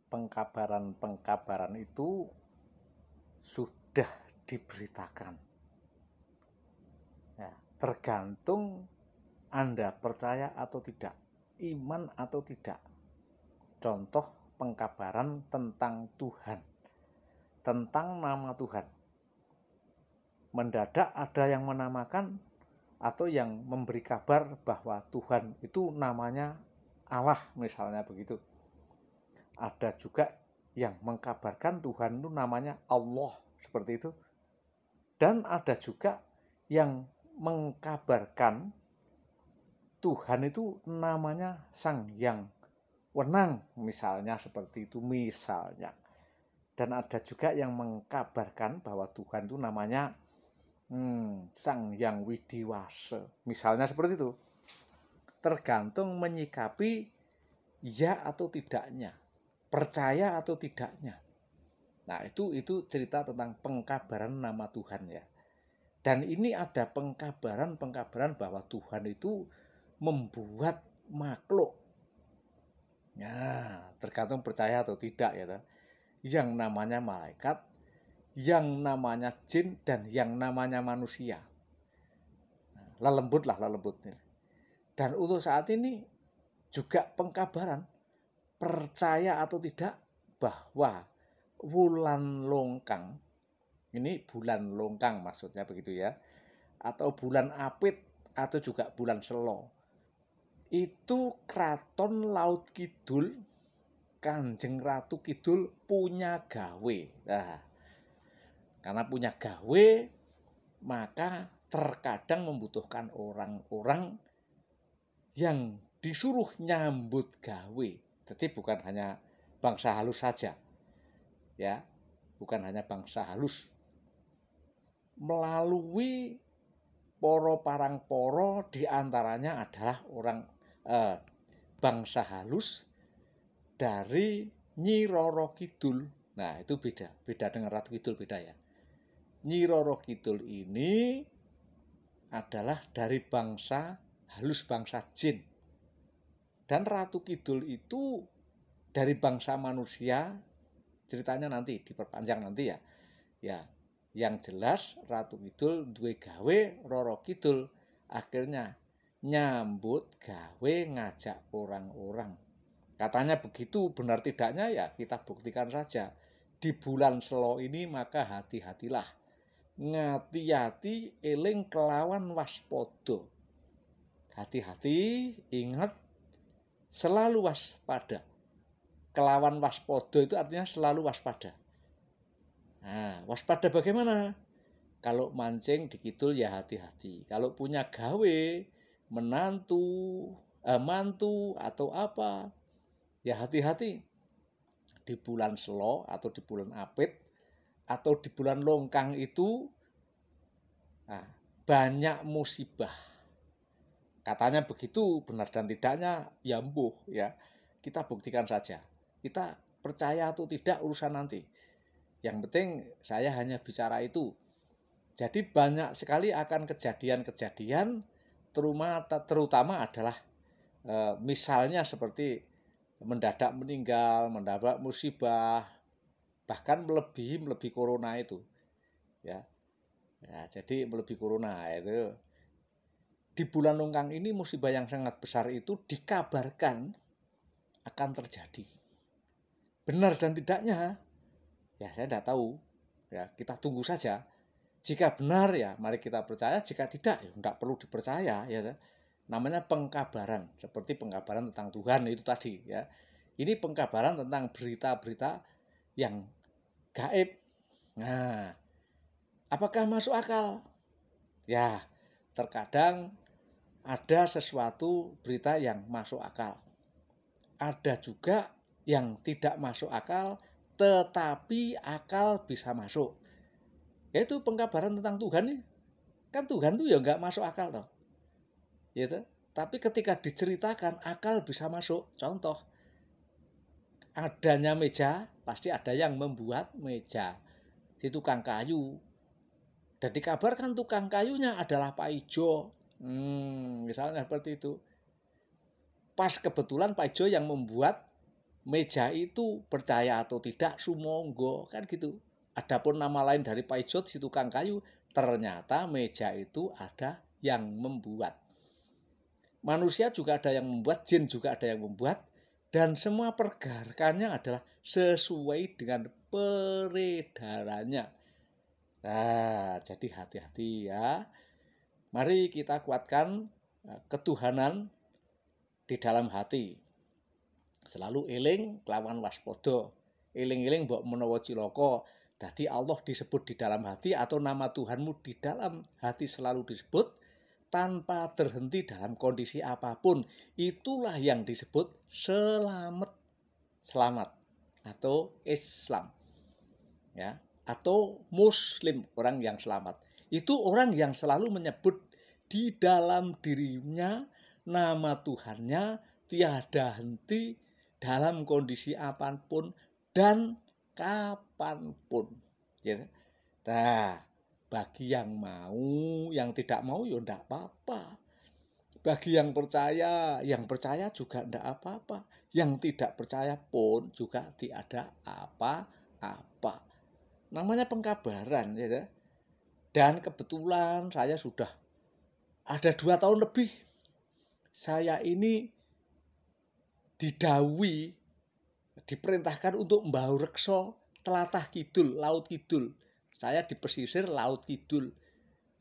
pengkabaran itu sudah diberitakan. Ya, tergantung Anda percaya atau tidak, iman atau tidak. Contoh pengkabaran tentang Tuhan, tentang nama Tuhan. Mendadak ada yang menamakan atau yang memberi kabar bahwa Tuhan itu namanya Allah, misalnya begitu. Ada juga yang mengkabarkan Tuhan itu namanya Allah, seperti itu. Dan ada juga yang mengkabarkan Tuhan itu namanya Sang Yang Wenang, misalnya seperti itu, misalnya. Dan ada juga yang mengkabarkan bahwa Tuhan itu namanya Sang Yang Widiwasa, misalnya seperti itu. Tergantung menyikapi ya atau tidaknya, percaya atau tidaknya. Nah, itu cerita tentang pengkabaran nama Tuhan ya. Dan ini ada pengkabaran bahwa Tuhan itu membuat makhluk. Nah, tergantung percaya atau tidak ya. Yang namanya malaikat, yang namanya jin, dan yang namanya manusia. Lelembut. Dan untuk saat ini juga pengkabaran, percaya atau tidak, bahwa wulan longkang, ini bulan longkang maksudnya begitu ya, atau bulan apit atau juga bulan selo, itu Kraton Laut Kidul, Kanjeng Ratu Kidul punya gawe. Nah, karena punya gawe, maka terkadang membutuhkan orang-orang yang disuruh nyambut gawe. Jadi bukan hanya bangsa halus saja, ya, bukan hanya bangsa halus. Melalui poro parangporo diantaranya adalah orang bangsa halus dari Nyi Roro Kidul. Nah, itu beda dengan Ratu Kidul, beda ya. Nyi Roro Kidul ini adalah dari bangsa halus, bangsa jin. Dan Ratu Kidul itu dari bangsa manusia. Ceritanya nanti diperpanjang nanti ya. Ya, yang jelas Ratu Kidul duwe gawe, Roro Kidul akhirnya nyambut gawe, ngajak orang-orang. Katanya begitu, benar tidaknya ya kita buktikan saja. Di bulan Selo ini maka hati-hatilah. Ngati-hati eling kelawan waspodo. Hati-hati, ingat, selalu waspada. Kelawan waspodo itu artinya selalu waspada. Nah, waspada bagaimana? Kalau mancing di kidul ya hati-hati. Kalau punya gawe, mantu atau apa, ya hati-hati. Di bulan Selo atau di bulan Apit atau di bulan Longkang itu banyak musibah. Katanya begitu, benar dan tidaknya ya mbuh ya. Kita buktikan saja. Kita percaya atau tidak urusan nanti. Yang penting saya hanya bicara itu. Jadi banyak sekali akan kejadian-kejadian, terutama adalah misalnya seperti mendadak meninggal, mendadak musibah, bahkan melebihi corona itu. Ya, jadi melebihi corona itu. Di bulan Longkang ini musibah yang sangat besar itu dikabarkan akan terjadi. Benar dan tidaknya, ya saya tidak tahu. Ya, kita tunggu saja. Jika benar ya mari kita percaya, jika tidak ya tidak perlu dipercaya ya. Namanya pengkabaran, seperti pengkabaran tentang Tuhan itu tadi ya. Ini pengkabaran tentang berita-berita yang gaib. Nah, apakah masuk akal? Ya, terkadang ada sesuatu berita yang masuk akal. Ada juga yang tidak masuk akal, tetapi akal bisa masuk. Yaitu pengkabaran tentang Tuhan nih. Kan Tuhan tuh ya nggak masuk akal toh. Gitu. Tapi ketika diceritakan akal bisa masuk. Contoh, adanya meja, pasti ada yang membuat meja. Si tukang kayu. Dan dikabarkan tukang kayunya adalah Pak Ijo. Misalnya seperti itu. Pas kebetulan Pak Ijo yang membuat meja itu percaya atau tidak sumonggo, kan gitu. Adapun nama lain dari Paijot si tukang kayu, ternyata meja itu ada yang membuat. Manusia juga ada yang membuat, jin juga ada yang membuat, dan semua pergerakannya adalah sesuai dengan peredarannya. Nah, jadi hati-hati ya. Mari kita kuatkan ketuhanan di dalam hati. Selalu eling kelawan waspada. Eling-eling mbok menawa cilaka. Dadi Allah disebut di dalam hati atau nama Tuhanmu di dalam hati selalu disebut tanpa terhenti dalam kondisi apapun. Itulah yang disebut selamat atau Islam. Ya, atau Muslim, orang yang selamat. Itu orang yang selalu menyebut di dalam dirinya nama Tuhannya tiada henti dalam kondisi apapun dan kapanpun. Ya. Nah, bagi yang mau, yang tidak mau ya enggak apa-apa. Bagi yang percaya juga enggak apa-apa. Yang tidak percaya pun juga tidak ada apa-apa. Namanya pengkabaran, ya. Dan kebetulan saya sudah ada 2 tahun lebih. Saya ini didhawuhi, diperintahkan untuk mbau reksa telatah kidul, laut kidul. Saya di pesisir laut kidul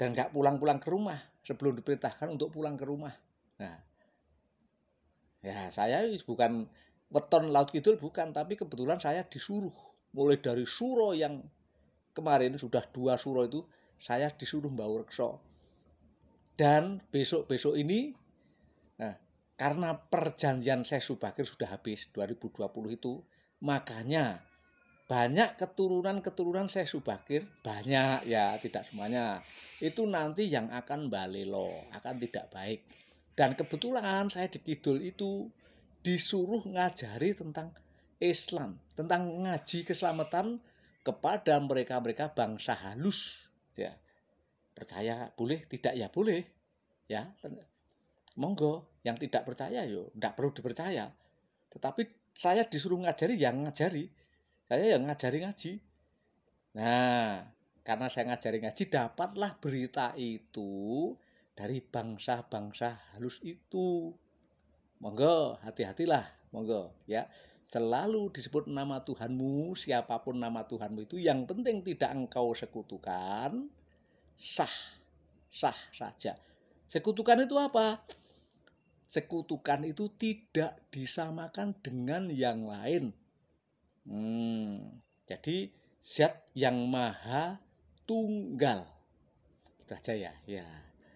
dan nggak pulang-pulang ke rumah sebelum diperintahkan untuk pulang ke rumah. Nah, ya saya bukan weton laut kidul, bukan, tapi kebetulan saya disuruh mulai dari suro yang kemarin sudah 2 suro itu saya disuruh mbau reksa. Dan besok-besok ini, nah, karena perjanjian Syekh Subakir sudah habis 2020 itu, makanya banyak keturunan Syekh Subakir, banyak ya, tidak semuanya, itu nanti yang akan balelo, akan tidak baik. Dan kebetulan saya di Kidul itu disuruh ngajari tentang Islam, tentang ngaji keselamatan kepada mereka-mereka bangsa halus. Ya, percaya boleh, tidak ya boleh. Ya, monggo. Yang tidak percaya yo tidak perlu dipercaya. Tetapi saya disuruh ngajari, yang ngajari. Saya yang ngajari ngaji. Nah, karena saya ngajari ngaji, dapatlah berita itu dari bangsa-bangsa halus itu. Monggo, hati-hatilah, monggo ya. Selalu disebut nama Tuhanmu, siapapun nama Tuhanmu itu, yang penting tidak engkau sekutukan, sah saja. Sekutukan itu apa? Sekutukan itu tidak disamakan dengan yang lain. Jadi zat yang maha tunggal. Itu aja ya.